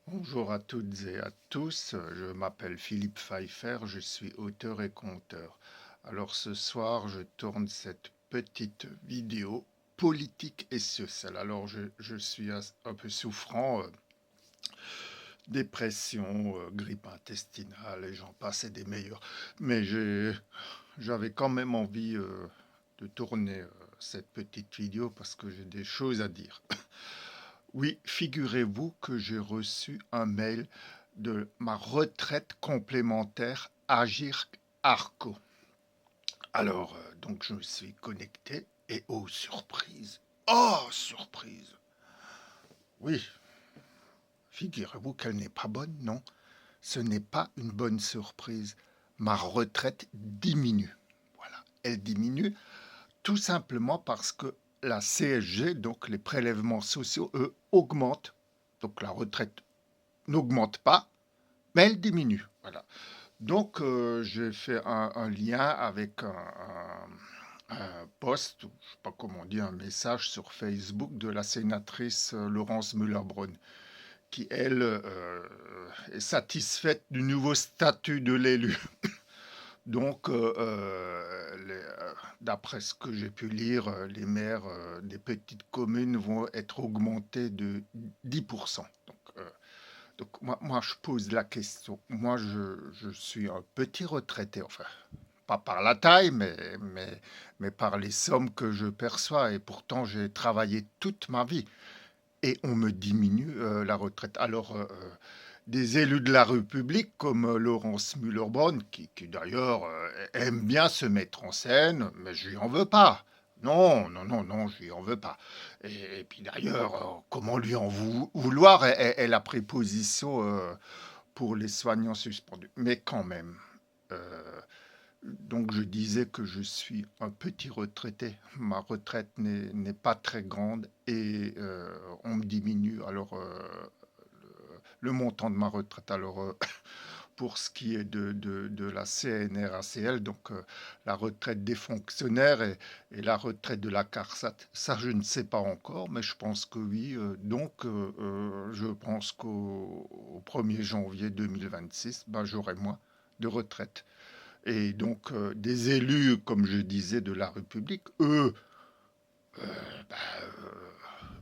Bonjour à toutes et à tous, je m'appelle Philippe Pfeiffer, je suis auteur et conteur. Alors ce soir, je tourne cette petite vidéo politique et sociale. Alors je suis un peu souffrant, dépression, grippe intestinale et j'en passe et des meilleurs. Mais j'avais quand même envie de tourner cette petite vidéo parce que j'ai des choses à dire. Oui, figurez-vous que j'ai reçu un mail de ma retraite complémentaire Agir Arco. Alors, donc je me suis connecté et oh surprise, oui, figurez-vous qu'elle n'est pas bonne, non, ce n'est pas une bonne surprise. Ma retraite diminue. Voilà, elle diminue tout simplement parce que la CSG, donc les prélèvements sociaux, eux, augmentent. Donc la retraite n'augmente pas, mais elle diminue. Voilà. Donc, j'ai fait un lien avec un post, je ne sais pas comment dire, un message sur Facebook de la sénatrice Laurence Muller-Bronn, qui, elle, est satisfaite du nouveau statut de l'élu. Donc, d'après ce que j'ai pu lire, les maires des petites communes vont être augmentés de 10%. Donc moi, je pose la question. Moi, je suis un petit retraité, enfin, pas par la taille, mais par les sommes que je perçois. Et pourtant, j'ai travaillé toute ma vie. Et on me diminue la retraite. Alors, des élus de la République comme Laurence Muller-Bronn, qui d'ailleurs aime bien se mettre en scène, mais je lui en veux pas. Non, non, non, non, je lui en veux pas. Et puis d'ailleurs, comment lui en vouloir? Elle a pris position pour les soignants suspendus. Mais quand même, euh, donc je disais que je suis un petit retraité. Ma retraite n'est pas très grande et on me diminue alors le montant de ma retraite. Alors pour ce qui est de la CNRACL, donc la retraite des fonctionnaires et la retraite de la CARSAT, ça je ne sais pas encore, mais je pense que oui. Je pense qu'au 1er janvier 2026, ben, j'aurai moins de retraite. Et donc, des élus, comme je disais, de la République, eux, bah,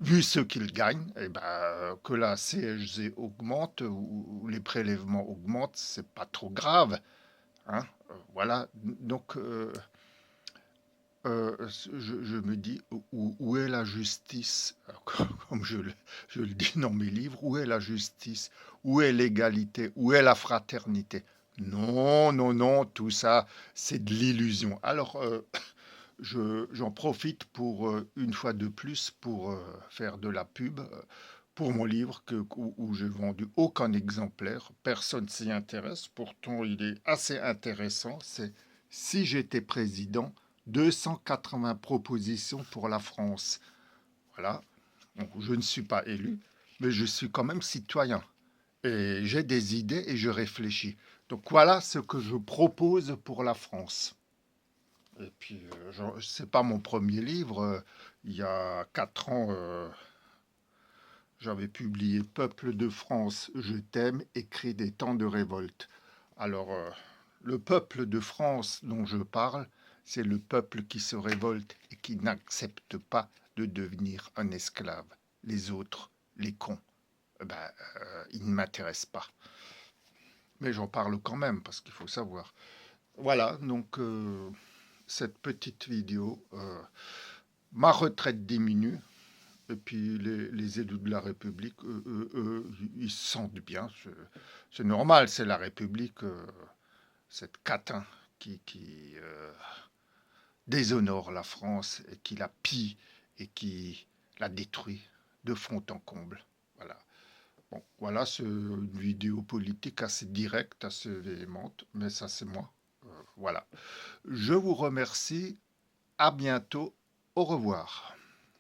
vu ce qu'ils gagnent, et bah, que la CSG augmente ou les prélèvements augmentent, c'est pas trop grave. Hein. Voilà. Donc, je me dis, où est la justice? Comme je le dis dans mes livres, où est la justice? Où est l'égalité? Où est la fraternité? Non, non, non, tout ça, c'est de l'illusion. Alors, j'en profite pour, une fois de plus, pour faire de la pub pour mon livre où j'ai vendu aucun exemplaire. Personne s'y intéresse. Pourtant, il est assez intéressant. C'est Si j'étais président, 280 propositions pour la France. Voilà. Bon, je ne suis pas élu, mais je suis quand même citoyen. Et j'ai des idées et je réfléchis. Donc voilà ce que je propose pour la France. Et puis, c'est pas mon premier livre. Il y a 4 ans, j'avais publié Peuple de France, je t'aime, écrit des temps de révolte. Alors, le peuple de France dont je parle, c'est le peuple qui se révolte et qui n'accepte pas de devenir un esclave. Les autres, les cons, ben, ils ne m'intéressent pas. Mais j'en parle quand même parce qu'il faut savoir. Voilà, donc cette petite vidéo. Ma retraite diminue. Et puis les élus de la République, ils se sentent bien. C'est normal, c'est la République, cette catin qui déshonore la France et qui la pille et qui la détruit de fond en comble. Voilà. Bon, voilà, c'est une vidéo politique assez directe, assez véhémente, mais ça c'est moi. Voilà. Je vous remercie. À bientôt. Au revoir.